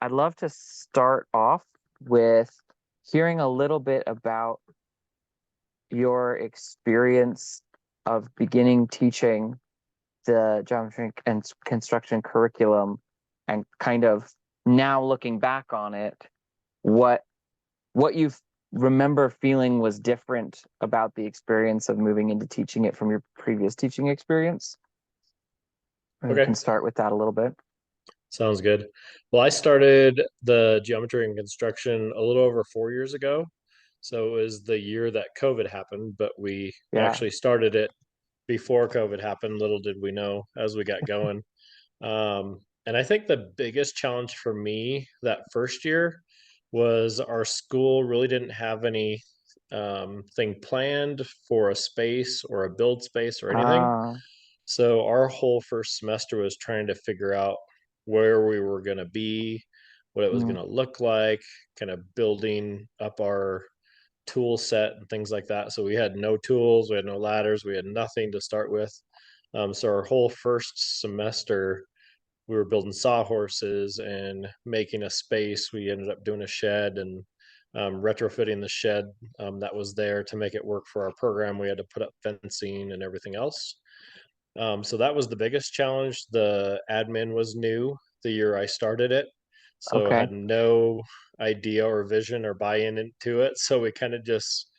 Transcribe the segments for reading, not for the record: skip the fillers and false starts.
I'd love to start off with hearing a little bit about your experience of beginning teaching the geometry and construction curriculum and kind of now looking back on it, what you remember feeling was different about the experience of moving into teaching it from your previous teaching experience. We Okay, can start with that a little bit. sounds good. Well, I started the geometry and construction a little over 4 years ago. So it was the year that COVID happened, but we Yeah. actually started it before COVID happened. Little did we know as we got going. And I think the biggest challenge for me that first year was our school really didn't have any thing planned for a space or a build space or anything. Uh, So our whole first semester was trying to figure out where we were going to be, what it was going mm, to look like, kind of building up our tool set and things like that. So we had no tools, we had no ladders, we had nothing to start with. So our whole first semester, we were building sawhorses and making a space. We ended up doing a shed and retrofitting the shed that was there to make it work for our program. We had to put up fencing and everything else. So that was the biggest challenge. The admin was new the year I started it, so I okay. had no idea or vision or buy-in into it. So we kind of just,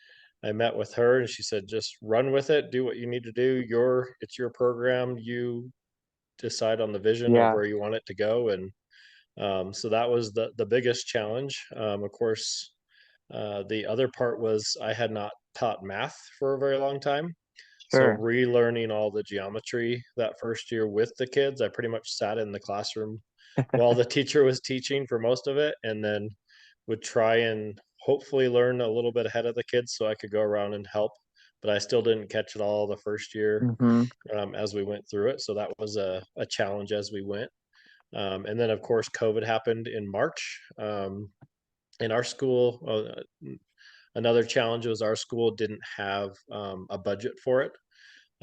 I met with her and she said, just run with it, do what you need to do. It's your program. You decide on the vision of Yeah. where you want it to go. And so that was the biggest challenge. Of course, the other part was I had not taught math for a very long time. So Sure. relearning all the geometry that first year with the kids, I pretty much sat in the classroom while the teacher was teaching for most of it, and then would try and hopefully learn a little bit ahead of the kids so I could go around and help. But I still didn't catch it all the first year Hmm. as we went through it. So that was a challenge as we went. And then, of course, COVID happened in March. In our school, another challenge was our school didn't have a budget for it.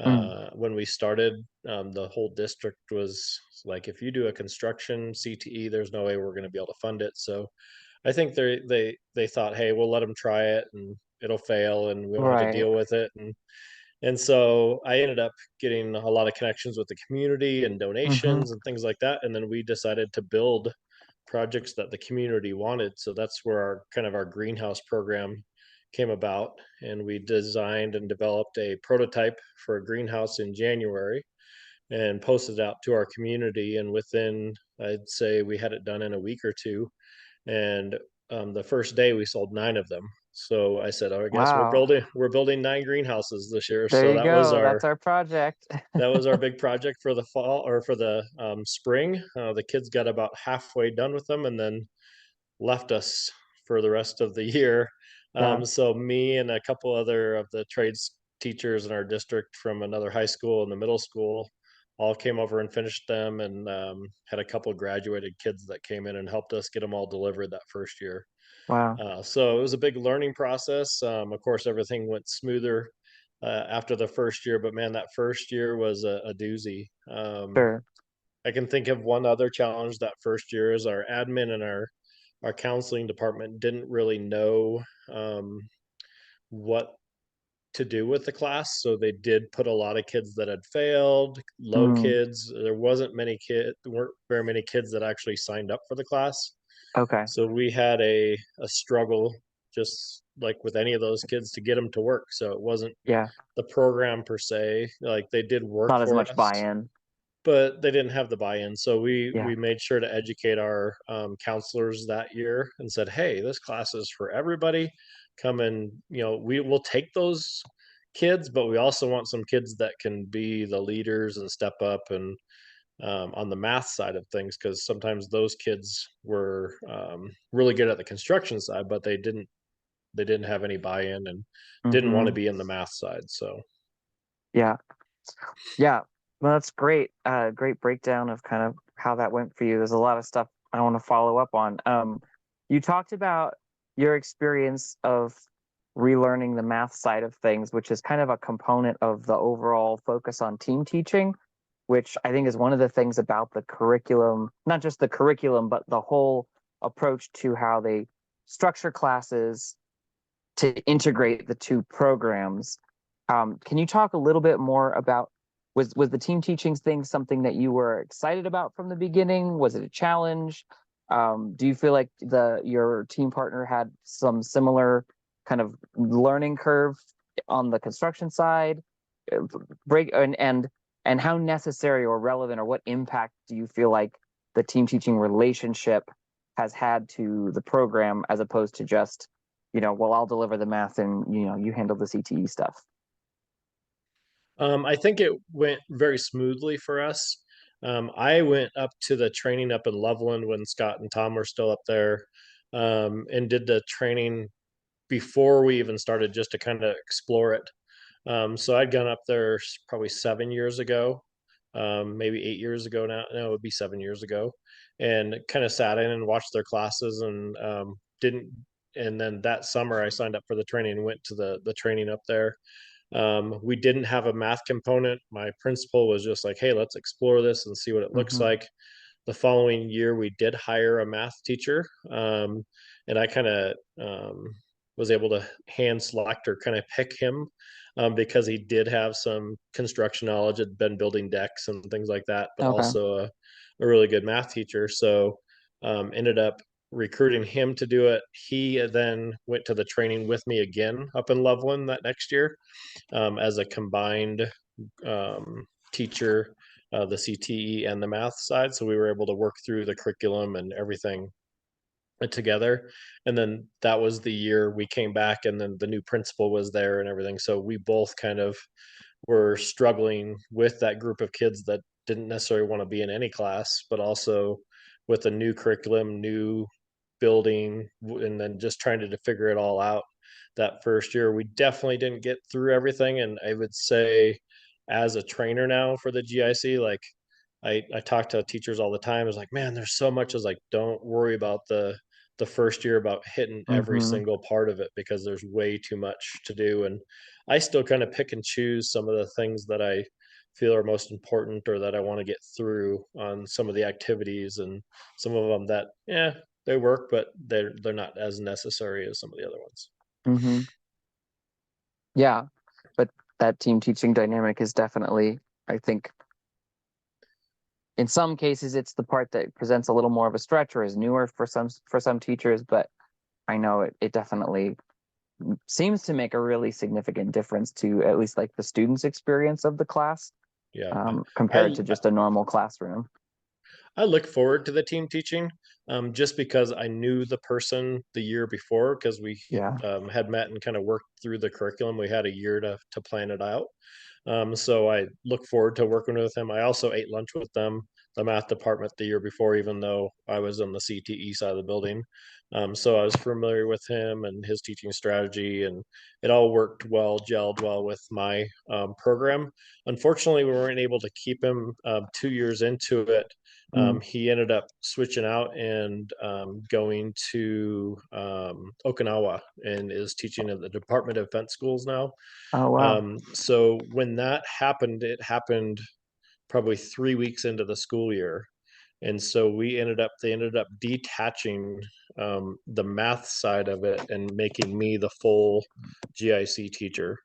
Mm. When we started, the whole district was like, if you do a construction CTE, there's no way we're going to be able to fund it. So I think they thought, hey, we'll let them try it and it'll fail, and we don't have to Right. deal with it. And so I ended up getting a lot of connections with the community and Hmm. donations and things like that. And then we decided to build projects that the community wanted. So that's where our kind of our greenhouse program came about. And we designed and developed a prototype for a greenhouse in January and posted it out to our community. And within, I'd say we had it done in a week or two. And the first day we sold 9 of them. So I said, oh, I guess Wow. we're building 9 greenhouses this year. There So you go. That's our project. that was our big project for the fall or for the spring. The kids got about halfway done with them and then left us for the rest of the year. Yeah. So me and a couple other of the trades teachers in our district from another high school and the middle school all came over and finished them, and had a couple graduated kids that came in and helped us get them all delivered that first year. Wow. So it was a big learning process. Of course, everything went smoother after the first year, but man, that first year was a doozy. Sure. I can think of one other challenge that first year is our admin and our counseling department didn't really know what to do with the class. So they did put a lot of kids that had failed, low Mm. kids. There wasn't many kids, weren't very many kids that actually signed up for the class. Okay. So we had a struggle, just like with any of those kids, to get them to work. So it wasn't Yeah. the program per se. Like they did work Not as for much us, buy-in. but they didn't have the buy-in. So Yeah. we made sure to educate our counselors that year and said, "Hey, this class is for everybody. Come and we will take those kids, but we also want some kids that can be the leaders and step up and on the math side of things, because sometimes those kids were really good at the construction side, but they didn't have any buy-in and didn't want to Hmm. be in the math side. So Yeah. Yeah. Well, that's great. Great breakdown of kind of how that went for you. There's a lot of stuff I want to follow up on. You talked about your experience of relearning the math side of things, which is kind of a component of the overall focus on team teaching, which I think is one of the things about the curriculum, not just the curriculum, but the whole approach to how they structure classes to integrate the two programs. Can you talk a little bit more about, was the team teaching thing something that you were excited about from the beginning? Was it a challenge? Do you feel like your team partner had some similar kind of learning curve on the construction side? Break and how necessary or relevant or what impact do you feel like the team teaching relationship has had to the program as opposed to just, well, I'll deliver the math and you handle the CTE stuff. I think it went very smoothly for us. I went up to the training up in Loveland when Scott and Tom were still up there, and did the training before we even started just to kind of explore it. So I'd gone up there probably 7 years ago, maybe 8 years ago now. No, it would be 7 years ago, and kind of sat in and watched their classes and didn't. And then that summer, I signed up for the training and went to the training up there. We didn't have a math component. My principal was just like, "Hey, let's explore this and see what it looks Mm-hmm. like." The following year, we did hire a math teacher, and I kind of was able to hand select or kind of pick him because he did have some construction knowledge, had been building decks and things like that, but Okay. also a really good math teacher. So ended up recruiting him to do it. He then went to the training with me again up in Loveland that next year as a combined teacher, the CTE and the math side. So we were able to work through the curriculum and everything together. And then that was the year we came back, and then the new principal was there and everything. So we both kind of were struggling with that group of kids that didn't necessarily want to be in any class, but also with a new curriculum, new building, and then just trying to figure it all out that first year. We definitely didn't get through everything. And I would say, as a trainer now for the GIC, like I talk to teachers all the time. It's like, man, there's so much. Is like, don't worry about the first year about hitting every Mm-hmm. single part of it because there's way too much to do. And I still kind of pick and choose some of the things that I feel are most important or that I want to get through on some of the activities, and some of them that, yeah, they work, but they're not as necessary as some of the other ones. Mm-hmm. Yeah, but that team teaching dynamic is definitely, I think, in some cases it's the part that presents a little more of a stretch or is newer for some teachers, but I know it definitely seems to make a really significant difference to at least like the students' experience of the class, Yeah. compared I to just a normal classroom. I look forward to the team teaching, just because I knew the person the year before because we Yeah. had met and kind of worked through the curriculum. We had a year to plan it out. So I look forward to working with him. I also ate lunch with them, the math department, the year before, even though I was on the CTE side of the building. So I was familiar with him and his teaching strategy, and it all worked well, gelled well with my program. Unfortunately, we weren't able to keep him 2 years into it. Mm. He ended up switching out and going to Okinawa and is teaching at the Department of Defense schools now. Oh wow. So when that happened, it happened probably 3 weeks into the school year. And so they ended up detaching the math side of it and making me the full GIC teacher.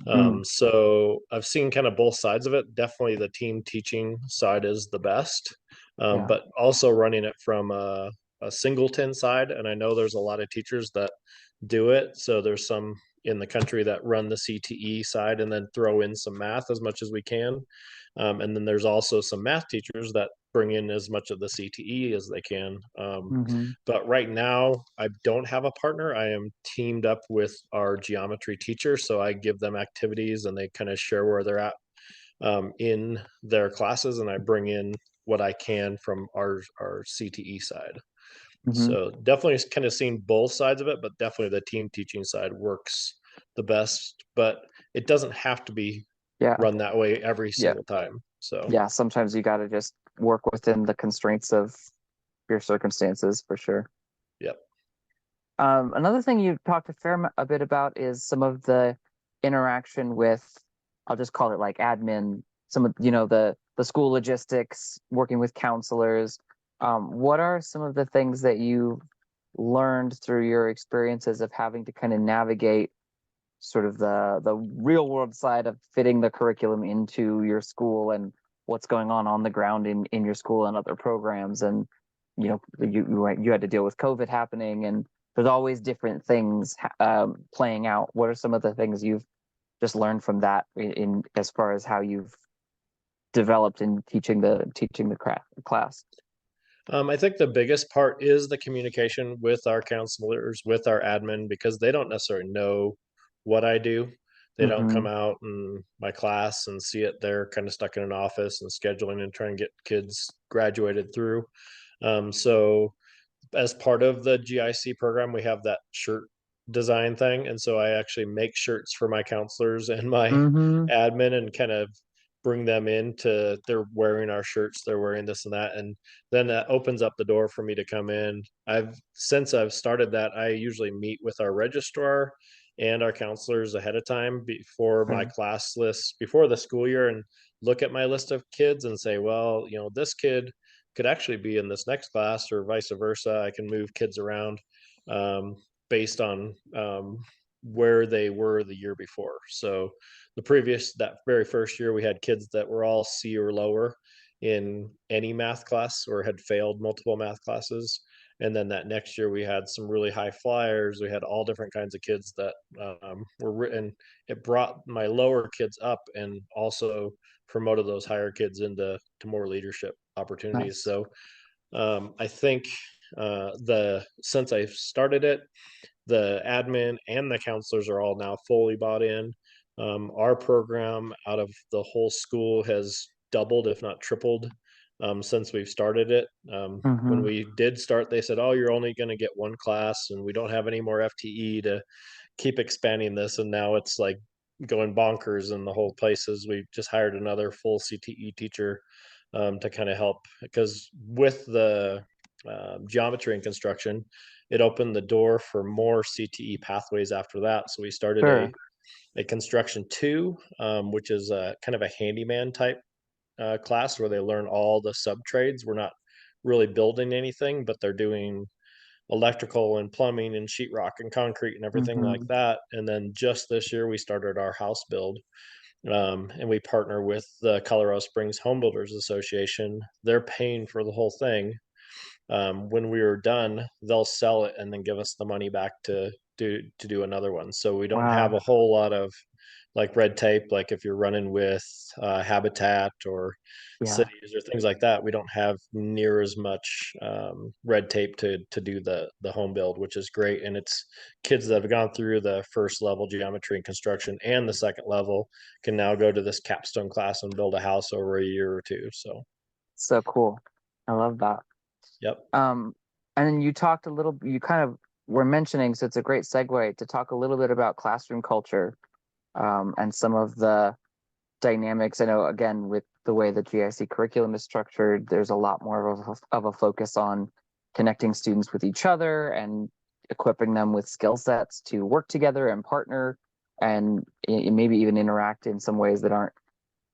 Mm. So I've seen kind of both sides of it. Definitely the team teaching side is the best, Yeah. but also running it from a singleton side. And I know there's a lot of teachers that do it. So there's some in the country that run the CTE side and then throw in some math as much as we can. And then there's also some math teachers that bring in as much of the CTE as they can. Mm-hmm. But right now, I don't have a partner. I am teamed up with our geometry teacher. So I give them activities and they kind of share where they're at in their classes. And I bring in what I can from our CTE side. Mm-hmm. So definitely kind of seeing both sides of it, but definitely the team teaching side works the best. But it doesn't have to be Yeah. run that way every Yeah. single time. So, Yeah. Sometimes you got to just work within the constraints of your circumstances for sure. yep. Another thing you talked a bit about is some of the interaction with, I'll just call it like admin, some of, the school logistics, working with counselors. What are some of the things that you learned through your experiences of having to kind of navigate sort of the real world side of fitting the curriculum into your school and what's going on the ground in your school and other programs? And you had to deal with COVID happening, and there's always different things playing out. What are some of the things you've just learned from that in as far as how you've developed in teaching the class? I think the biggest part is the communication with our counselors, with our admin, because they don't necessarily know what I do. They don't Mm-hmm. come out in my class and see it. They're kind of stuck in an office and scheduling and trying to get kids graduated through. So as part of the GIC program, we have that shirt design thing. And so I actually make shirts for my counselors and my Mm-hmm. admin and kind of bring them into they're wearing our shirts, they're wearing this and that. And then that opens up the door for me to come in. Since I've started that, I usually meet with our registrar and our counselors ahead of time before my Sure. class list, before the school year, and look at my list of kids and say, well, this kid could actually be in this next class or vice versa. I can move kids around um, based on where they were the year before. So that very first year, we had kids that were all C or lower in any math class or had failed multiple math classes. And then that next year, we had some really high flyers. We had all different kinds of kids that were written. It brought my lower kids up and also promoted those higher kids into more leadership opportunities. Nice. So I think the since I started it, the admin and the counselors are all now fully bought in. Our program out of the whole school has doubled, if not tripled, since we've started it. When Mm-hmm. we did start, they said, "Oh, you're only going to get one class, and we don't have any more FTE to keep expanding this." And now it's like going bonkers in the whole places. We just hired another full CTE teacher to kind of help because with the geometry and construction, it opened the door for more CTE pathways after that. So we started Sure. a construction two, which is a kind of a handyman type class where they learn all the sub trades. We're not really building anything, but they're doing electrical and plumbing and sheetrock and concrete and everything like Mm-hmm. that. And then just this year, we started our house build. And we partner with the Colorado Springs Home Builders Association. They're paying for the whole thing. When we are done, they'll sell it and then give us the money back to do another one. So we don't have Wow. a whole lot of like red tape. Like if you're running with Habitat or Yeah. cities or things like that, we don't have near as much red tape to do the home build, which is great. And it's kids that have gone through the first level geometry and construction and the second level can now go to this capstone class and build a house over a year or two. So, So cool. I love that. yep. Um, and then you kind of were mentioning, so it's a great segue to talk a little bit about classroom culture, and some of the dynamics. I know, again, with the way the GIC curriculum is structured, there's a lot more of a focus on connecting students with each other and equipping them with skill sets to work together and partner and maybe even interact in some ways that aren't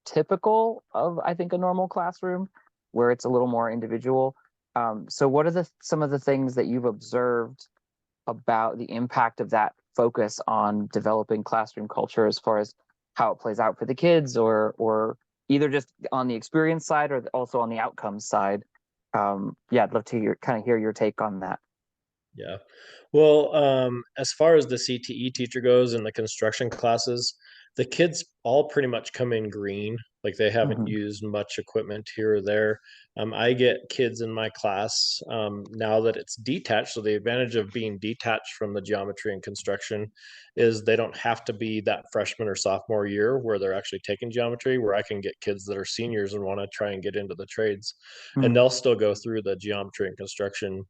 typical of, I think, a normal classroom where it's a little more individual. So what are some of the things that you've observed about the impact of that focus on developing classroom culture as far as how it plays out for the kids, or either just on the experience side or also on the outcomes side? Yeah, I'd love to hear your take on that. Yeah. Well, as far as the CTE teacher goes in the construction classes, the kids all pretty much come in green. Like they haven't Hmm. used much equipment here or there. I get kids in my class now that it's detached. So the advantage of being detached from the geometry and construction is they don't have to be that freshman or sophomore year where they're actually taking geometry, where I can get kids that are seniors and want to try and get into the trades. And Mm, they'll still go through the geometry and construction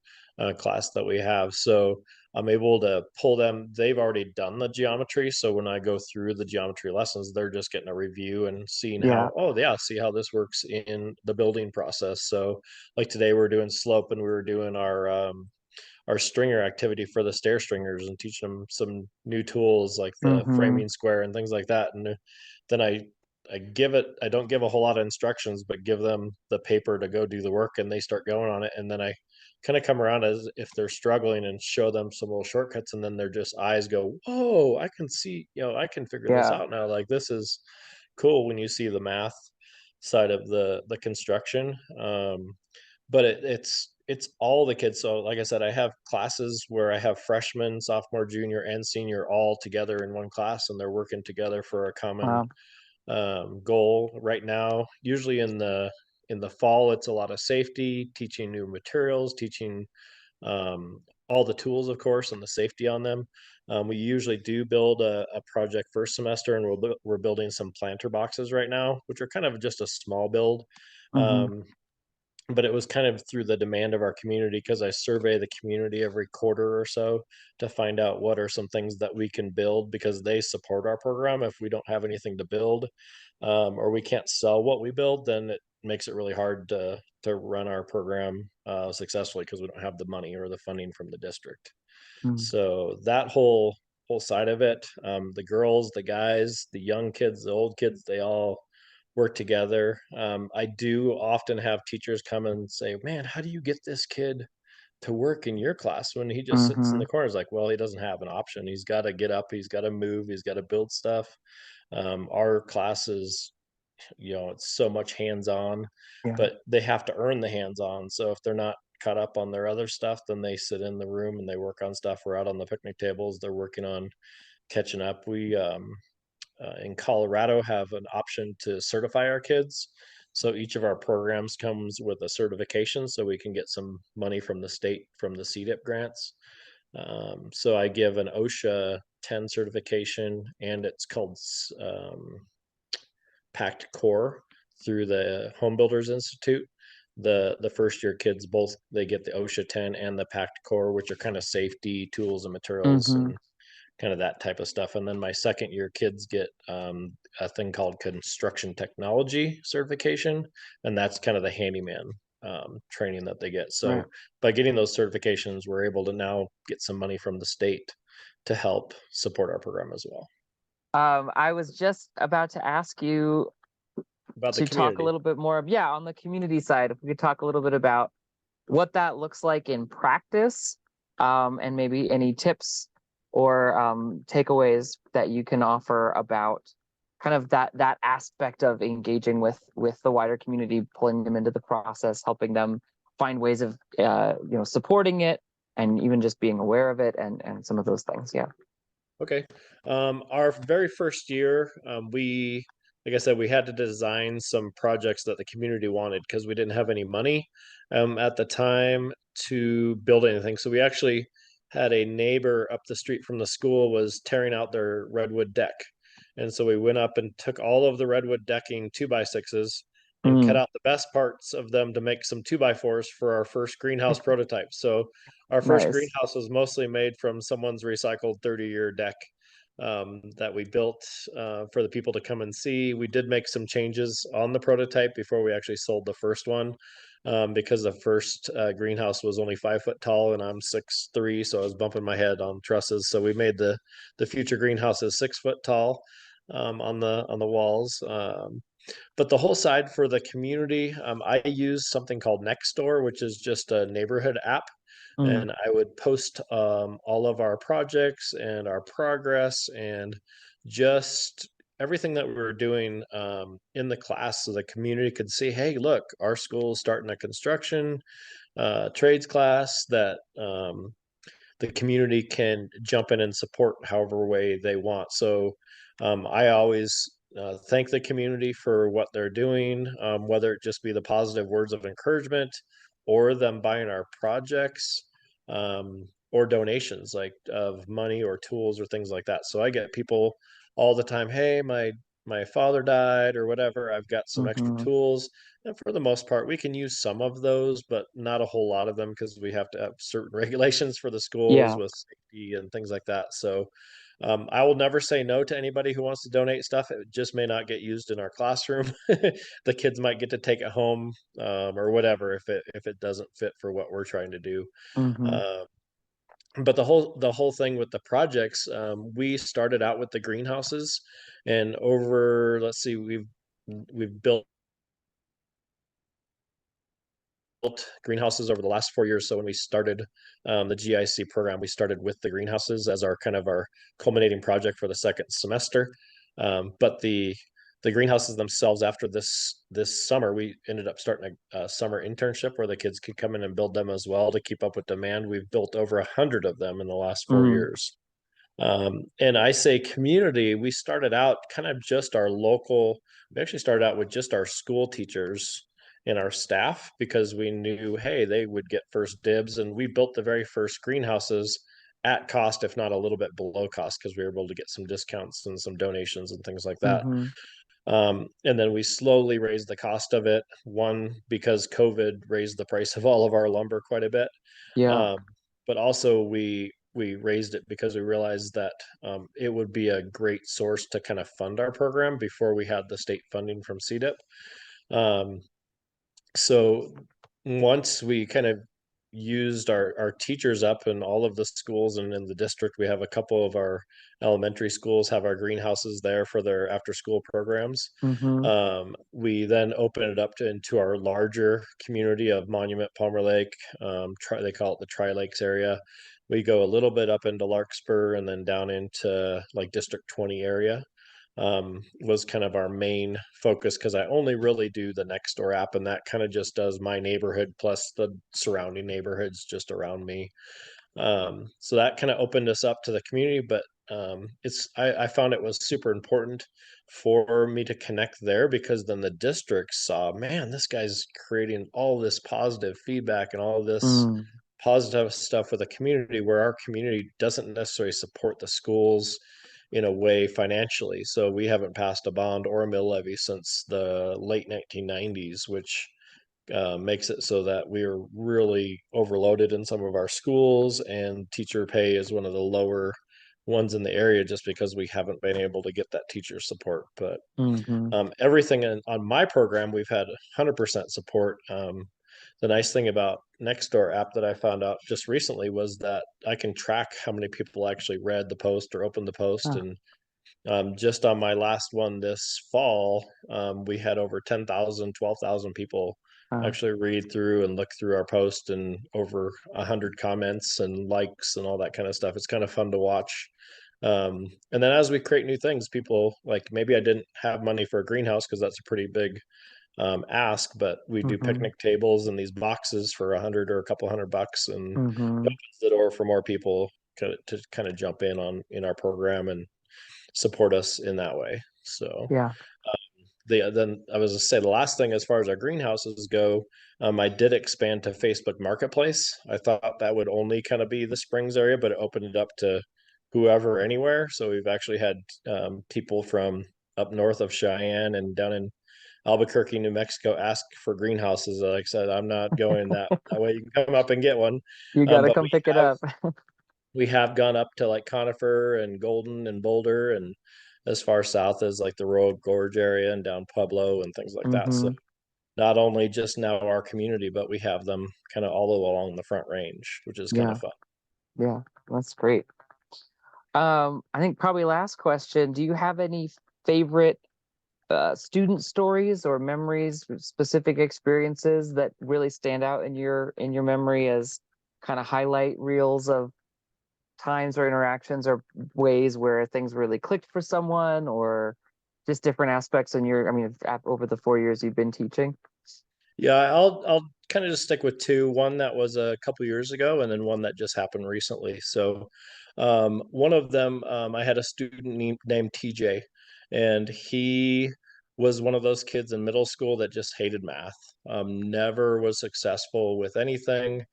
class that we have. So I'm able to pull them. They've already done the geometry. So when I go through the geometry lessons, they're just getting a review and seeing yeah. how, oh, yeah, see how this works in the building process. So, like today, we're doing slope and we were doing our stringer activity for the stair stringers and teaching them some new tools like the Hmm. framing square and things like that. And then I I don't give a whole lot of instructions, but give them the paper to go do the work and they start going on it. And then I kind of come around as if they're struggling and show them some little shortcuts, and then their just eyes go, "Whoa, I can see, I can figure this Yeah. out now. Like this is cool," when you see the math side of the construction. But it's all the kids. So like I said, I have classes where I have freshmen, sophomore, junior, and senior all together in one class, and they're working together for a common Wow. goal right now. Usually in the fall, it's a lot of safety, teaching new materials, teaching all the tools, of course, and the safety on them. We usually do build a project first semester, and we're building some planter boxes right now, which are kind of just a small build. Mm-hmm. Um, but it was kind of through the demand of our community, because I survey the community every quarter or so to find out what are some things that we can build, because they support our program. If we don't have anything to build, or we can't sell what we build, then it makes it really hard to run our program successfully, because we don't have the money or the funding from the district. Mm-hmm. So that whole side of it, the girls, the guys, the young kids, the old kids, they all work together. I do often have teachers come and say, "Man, how do you get this kid to work in your class when he just sits in Mm-hmm. the corner?" It's like, well, he doesn't have an option. He's got to get up, he's got to move, he's got to build stuff. Our class is, it's so much hands on, Yeah. but they have to earn the hands on. So if they're not caught up on their other stuff, then they sit in the room and they work on stuff. We're out on the picnic tables, they're working on catching up. We in Colorado have an option to certify our kids. So each of our programs comes with a certification, so we can get some money from the state from the CDIP grants. So I give an OSHA 10 certification, and it's called Pact Core through the Home Builders Institute. The first year kids, both they get the OSHA 10 and the Pact Core, which are kind of safety tools and materials Mm-hmm. and kind of that type of stuff. And then my second year kids get a thing called construction technology certification, and that's kind of the handyman training that they get. Right. So by getting those certifications, we're able to now get some money from the state to help support our program as well. I was just about to ask you About the to talk a community. little bit more of, yeah, on the community side, if we could talk a little bit about what that looks like in practice, and maybe any tips or takeaways that you can offer about kind of that aspect of engaging with the wider community, pulling them into the process, helping them find ways of supporting it, and even just being aware of it, and some of those things. Yeah. Okay. Our very first year, like I said, we had to design some projects that the community wanted, because we didn't have any money at the time to build anything. So we actually had a neighbor up the street from the school was tearing out their redwood deck. And so we went up and took all of the redwood decking 2x6s and cut Mm, out the best parts of them to make some 2x4s for our first greenhouse prototype. So our first nice. greenhouse was mostly made from someone's recycled 30-year deck that we built for the people to come and see. We did make some changes on the prototype before we actually sold the first one, because the first greenhouse was only 5 foot tall and I'm 6'3", so I was bumping my head on trusses. So we made the future greenhouses 6 foot tall on the walls. But the whole side for the community, I use something called Nextdoor, which is just a neighborhood app. Mm, And I would post all of our projects and our progress and just everything that we were doing in the class, so the community could see, hey, look, our school is starting a construction trades class that the community can jump in and support however way they want. So I always thank the community for what they're doing, whether it just be the positive words of encouragement or them buying our projects, or donations like of money or tools or things like that. So I get people all the time, hey, my father died or whatever. I've got some extra mm-hmm. tools, and for the most part, we can use some of those, but not a whole lot of them, because we have to have certain regulations for the schools Yeah. with safety and things like that. So I will never say no to anybody who wants to donate stuff. It just may not get used in our classroom. The kids might get to take it home, or whatever, if it doesn't fit for what we're trying to do. Mm-hmm. Uh, but the whole thing with the projects, we started out with the greenhouses, and over, let's see, we've we've built greenhouses over the last 4 years. So when we started the GIC program, we started with the greenhouses as our kind of our culminating project for the second semester. But the greenhouses themselves, after this summer, we ended up starting a summer internship where the kids could come in and build them as well to keep up with demand. We've built over 100 of them in the last four Mm, years. And I say community, we started out kind of just our local, we actually started out with just our school teachers and our staff because we knew, hey, they would get first dibs. And we built the very first greenhouses at cost, if not a little bit below cost, because we were able to get some discounts and some donations and things like that. mm-hmm. And then we slowly raised the cost of it. One, because COVID raised the price of all of our lumber quite a bit. Yeah. Um, but also we raised it because we realized that it would be a great source to kind of fund our program before we had the state funding from CDIP. Um, so once we kind of used our teachers up in all of the schools and in the district, we have a couple of our elementary schools have our greenhouses there for their after school programs. Mm-hmm. We then open it up into our larger community of Monument, Palmer Lake. They call it the Tri Lakes area. We go a little bit up into Larkspur and then down into like District 20 area. Was kind of our main focus because I only really do the Nextdoor app, and that kind of just does my neighborhood plus the surrounding neighborhoods just around me. So that kind of opened us up to the community, but I found it was super important for me to connect there because then the district saw, man, this guy's creating all this positive feedback and all this Mm, positive stuff with the community where our community doesn't necessarily support the schools in a way financially. So we haven't passed a bond or a mill levy since the late 1990s, which makes it so that we are really overloaded in some of our schools, and teacher pay is one of the lower ones in the area just because we haven't been able to get that teacher support. But mm-hmm. everything on my program, we've had 100% support. The nice thing about Nextdoor app that I found out just recently was that I can track how many people actually read the post or opened the post, Huh, and just on my last one this fall, we had over 10,000, 12,000 people huh. actually read through and look through our post and over 100 comments and likes and all that kind of stuff. It's kind of fun to watch. And then as we create new things, people like maybe I didn't have money for a greenhouse because that's a pretty big ask, but we do Mm-hmm. picnic tables and these boxes for 100 or a couple $100, and it Mm-hmm. opens the door for more people to kind of jump in our program and support us in that way. So Yeah. then I was to say the last thing as far as our greenhouses go, I did expand to Facebook Marketplace. I thought that would only kind of be the Springs area, but it opened it up to whoever anywhere. So we've actually had people from up north of Cheyenne and down in Albuquerque, New Mexico, ask for greenhouses. Like I said, I'm not going that way. You can come up and get one, You got to but come pick it have up. we have gone up to like Conifer and Golden and Boulder and as far south as like the Royal Gorge area and down Pueblo and things like that. So Mm-hmm. not only just now our community, but we have them kind of all along the Front Range, which is kind of Yeah. fun. Yeah. That's great. I think probably last question. Do you have any favorite student stories or memories, specific experiences that really stand out in your memory as kind of highlight reels of times or interactions or ways where things really clicked for someone, or just different aspects in your, I mean, over the 4 years you've been teaching? Yeah, I'll kind of just stick with two. One that was a couple years ago, and then one that just happened recently. So, one of them, I had a student named TJ, and he was one of those kids in middle school that just hated math. Never was successful with anything,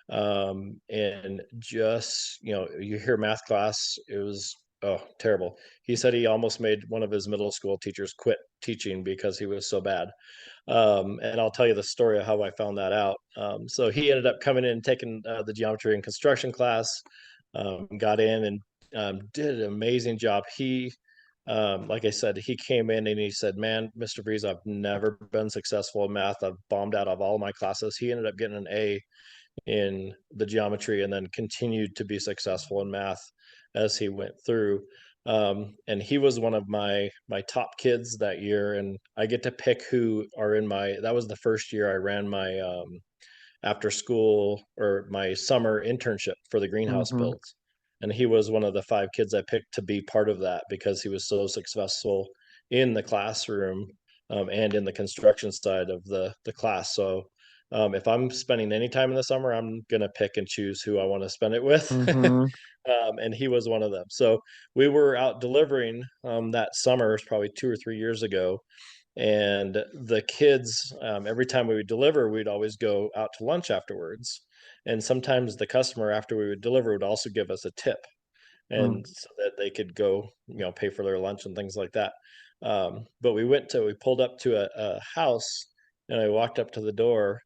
and just you hear math class, it was terrible. He said he almost made one of his middle school teachers quit teaching because he was so bad. And I'll tell you the story of how I found that out. So he ended up coming in and taking the geometry and construction class, got in and did an amazing job. Like I said, he came in and he said, "Man, Mr. Vreize, I've never been successful in math. I've bombed out of all my classes." He ended up getting an A in the geometry and then continued to be successful in math as he went through. And he was one of my top kids that year, and I get to pick who are in my. That was the first year I ran my after school or my summer internship for the greenhouse Mm-hmm. builds. And he was one of the 5 kids I picked to be part of that because he was so successful in the classroom, and in the construction side of the class. So if I'm spending any time in the summer, I'm going to pick and choose who I want to spend it with. Mm-hmm. And he was one of them. So we were out delivering that summer, probably 2 or 3 years ago, and the kids, every time we would deliver, we'd always go out to lunch afterwards, and sometimes the customer after we would deliver would also give us a tip, Mm. and so that they could go, pay for their lunch and things like that. But we pulled up to a house, and I walked up to the door,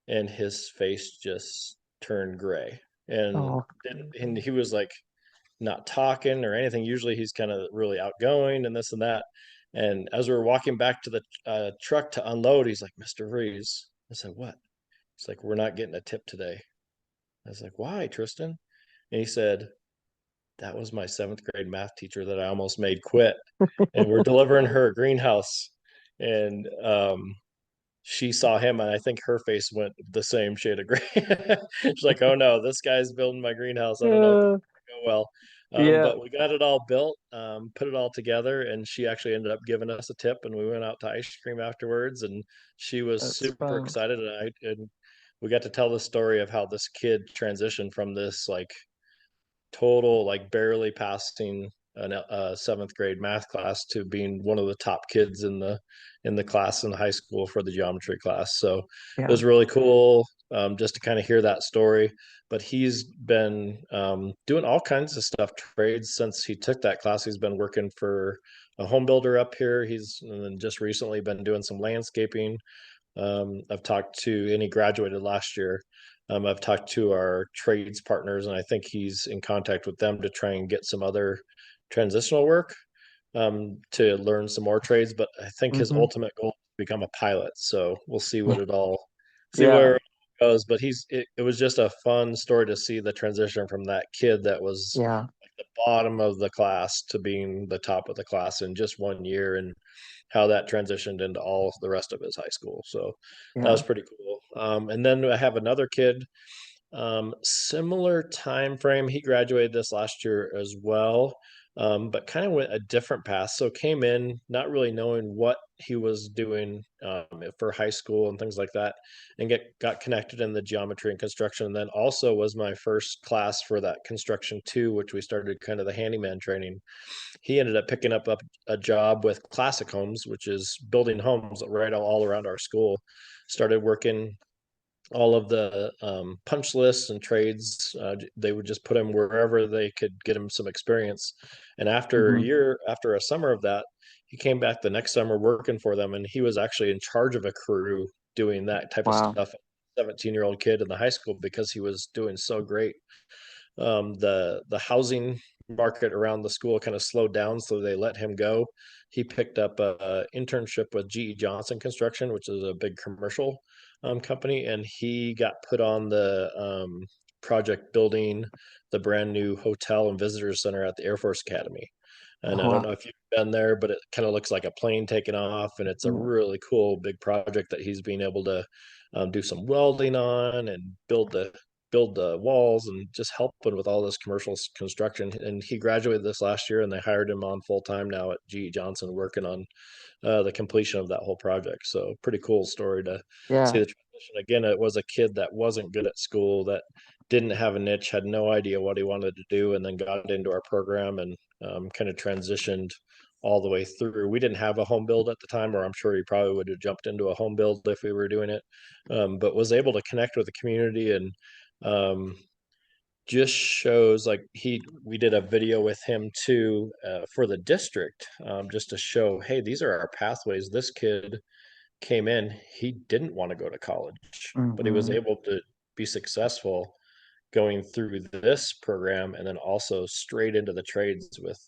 and his face just turned gray, and Oh. and he was like not talking or anything. Usually he's kind of really outgoing and this and that. And as we were walking back to the truck to unload, he's like, "Mr. Vreize." I said, "What?" He's like, "We're not getting a tip today." I was like, "Why, Tristan?" And he said, "That was my seventh grade math teacher that I almost made quit. And we're delivering her a greenhouse." And she saw him, and I think her face went the same shade of gray. She's like, "Oh no, this guy's building my greenhouse. I don't know if this Yeah. is gonna go well." Yeah. But we got it all built, put it all together, and she actually ended up giving us a tip, and we went out to ice cream afterwards, and she was That's super fun. excited, and we got to tell the story of how this kid transitioned from this like total like barely passing a seventh grade math class to being one of the top kids in the class in high school for the geometry class. So it Yeah. was really cool, just to kind of hear that story. But he's been doing all kinds of stuff, trades, since he took that class. He's been working for a home builder up here. He's and then just recently been doing some landscaping. I've talked to, and he graduated last year. I've talked to our trades partners, and I think he's in contact with them to try and get some other transitional work, to learn some more trades. But I think his Mm-hmm. ultimate goal is to become a pilot. So we'll see what Yeah. it all, see Yeah. where it goes. But it was just a fun story to see the transition from that kid that was Yeah. the bottom of the class to being the top of the class in just 1 year, and how that transitioned into all the rest of his high school. So that Yeah. was pretty cool. And then I have another kid, similar time frame. He graduated this last year as well, but kind of went a different path. So came in not really knowing what he was doing, for high school and things like that, and got connected in the geometry and construction. And then also was my first class for that construction two, which we started kind of the handyman training. He ended up picking up a job with Classic Homes, which is building homes right all around our school. Started working all of the punch lists and trades. They would just put him wherever they could get him some experience. And Mm-hmm. after a summer of that, he came back the next summer working for them, and he was actually in charge of a crew doing that type of Wow. stuff. 17-year-old kid in the high school because he was doing so great. The housing market around the school kind of slowed down, so they let him go. He picked up a internship with GE Johnson Construction, which is a big commercial company, and he got put on the project building the brand new hotel and visitor center at the Air Force Academy. And I don't Wow. know if you've been there, but it kind of looks like a plane taking off, and it's a Yeah. really cool big project that he's being able to do some welding on and build the walls and just helping with all this commercial construction. And he graduated this last year, and they hired him on full time now at GE Johnson, working on the completion of that whole project. So pretty cool story to see Yeah. the transition. Again, it was a kid that wasn't good at school, that didn't have a niche, had no idea what he wanted to do, and then got into our program and kind of transitioned all the way through. We didn't have a home build at the time, or I'm sure he probably would have jumped into a home build if we were doing it, but was able to connect with the community, and um, just shows like we did a video with him too, for the district, just to show, hey, these are our pathways. This kid came in, he didn't want to go to college, but he was Mm-hmm. able to be successful going through this program, and then also straight into the trades with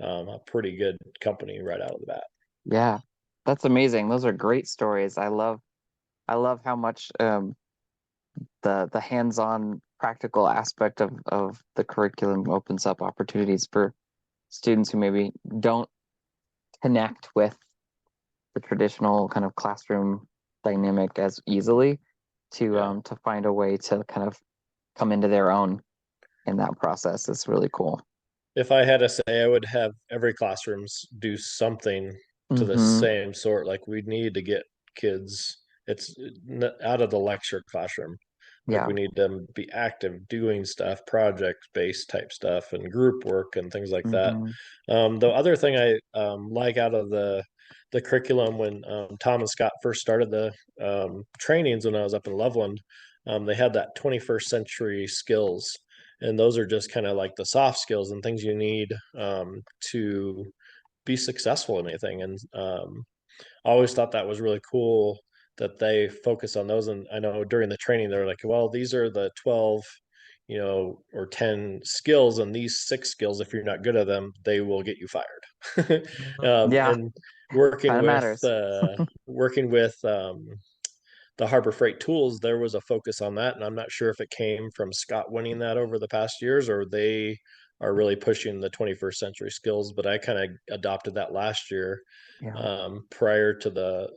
a pretty good company right out of the bat. Yeah. That's amazing. Those are great stories. I love how much the hands-on practical aspect of the curriculum opens up opportunities for students who maybe don't connect with the traditional kind of classroom dynamic as easily Yeah. to find a way to kind of come into their own in that process is really cool. If I had to say, I would have every classrooms do something to the Mm-hmm. same sort. Like we need to get kids, it's out of the lecture classroom. Like Yeah. we need them to be active, doing stuff, project-based type stuff, and group work and things like that. Mm-hmm. The other thing I like out of the curriculum when Tom and Scott first started the trainings when I was up in Loveland, they had that 21st century skills, and those are just kind of like the soft skills and things you need to be successful in anything. And I always thought that was really cool that they focus on those. And I know during the training, they're like, well, these are the 12, or 10 skills, and these 6 skills, if you're not good at them, they will get you fired. Yeah, And working kind of with, matters. working with, the Harbor Freight tools, there was a focus on that. And I'm not sure if it came from Scott winning that over the past years or they are really pushing the 21st century skills. But I kind of adopted that last year, Yeah. prior to the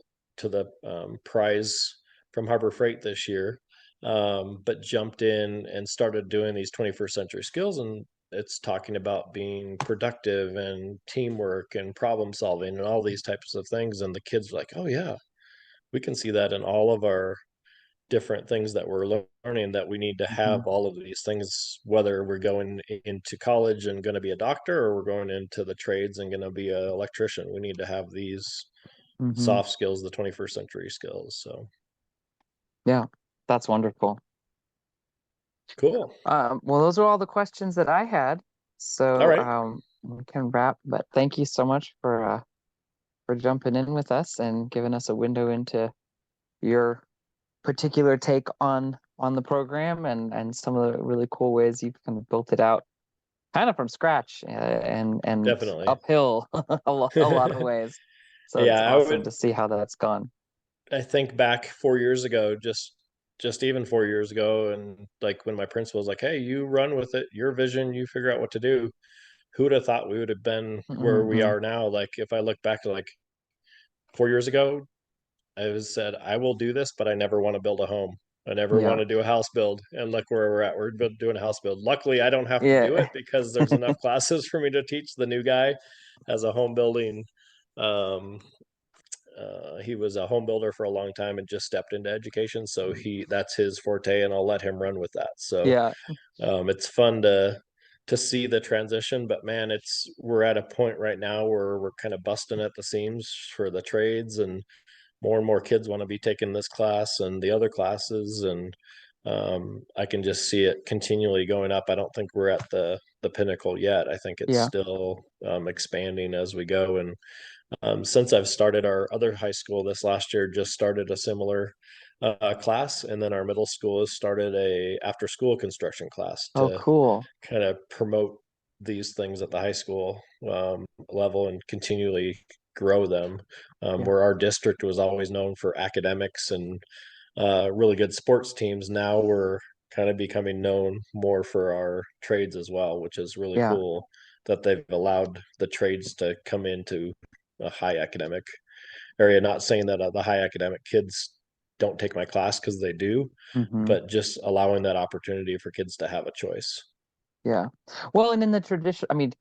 prize from Harbor Freight this year. But jumped in and started doing these 21st century skills, and it's talking about being productive and teamwork and problem solving and all these types of things. And the kids are like, oh yeah, we can see that in all of our different things that we're learning, that we need to have Mm-hmm. all of these things, whether we're going into college and going to be a doctor or we're going into the trades and going to be an electrician. We need to have these Mm-hmm. soft skills, the 21st century skills. So Yeah, that's wonderful. cool. Well, those are all the questions that I had. All So right. we can wrap, but thank you so much for jumping in with us and giving us a window into your particular take on the program and some of the really cool ways you've kind of built it out kind of from scratch and Definitely. uphill a lot of ways. So it's Yeah, awesome to see how that's gone. I think back 4 years ago, just even 4 years ago, and like when my principal was like, "Hey, you run with it, your vision, you figure out what to do." Who would have thought we would have been where we Hmm. are now? Like if I look back, like 4 years ago, I was said, I will do this, but I never want to build a home. I never want Yeah. to do a house build. And look where we're at. We're doing a house build. Luckily, I don't have to do Yeah. it because there's enough classes for me to teach. The new guy as a home building. Um, he was a home builder for a long time and just stepped into education. So that's his forte, and I'll let him run with that. So Yeah. it's fun to see the transition, but man, we're at a point right now where we're kind of busting at the seams for the trades, and more kids want to be taking this class and the other classes, and I can just see it continually going up. I don't think we're at the pinnacle yet. I think it's Yeah. still expanding as we go. And since I've started, our other high school this last year just started a similar class, and then our middle school has started a after school construction class Oh, to cool. kind of promote these things at the high school level and continually grow them. Yeah. Where our district was always known for academics and really good sports teams, now we're kind of becoming known more for our trades as well, which is really Yeah. cool that they've allowed the trades to come into a high academic area. Not saying that the high academic kids don't take my class, because they do, Hmm. but just allowing that opportunity for kids to have a choice. Yeah. Well, and in the tradition, I mean,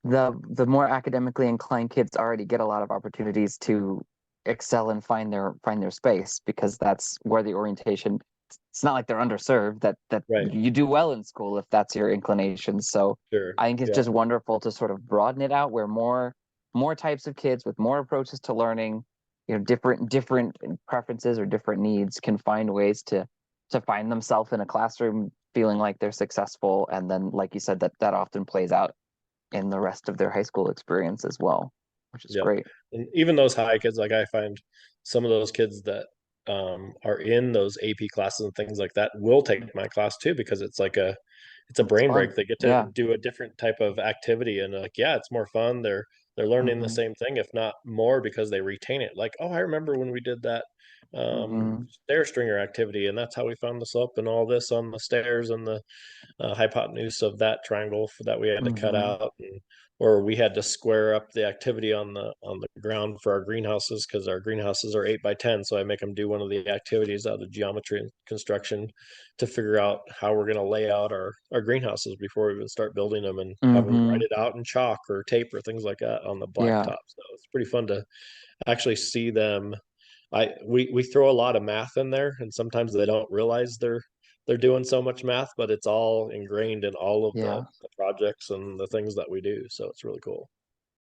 the more academically inclined kids already get a lot of opportunities to excel and find their space because that's where the orientation, it's not like they're underserved, that Right. you do well in school if that's your inclination. So Sure. I think it's Yeah. just wonderful to sort of broaden it out where more types of kids with more approaches to learning, different preferences or different needs can find ways to find themselves in a classroom feeling like they're successful, and then like you said, that often plays out in the rest of their high school experience as well, which is Yep. great. And even those high kids, like I find some of those kids that are in those AP classes and things like that will take my class too, because it's a It's brain break. fun. They get to Yeah. do a different type of activity, and like, yeah, it's more fun. They're learning the Hmm. same thing, if not more, because they retain it. Like, oh, I remember when we did that Mm-hmm. stair stringer activity, and that's how we found the slope and all this on the stairs and the hypotenuse of that triangle that we had to cut Mm-hmm. out, and, or we had to square up the activity on the ground for our greenhouses because our greenhouses are 8 by 10. So I make them do one of the activities out of geometry and construction to figure out how we're going to lay out our greenhouses before we even start building them, and have them Mm-hmm. write it out in chalk or tape or things like that on the Yeah. blacktop. So it's pretty fun to actually see them. We throw a lot of math in there, and sometimes they don't realize they're doing so much math, but it's all ingrained in all of Yeah. the projects and the things that we do. So it's really cool.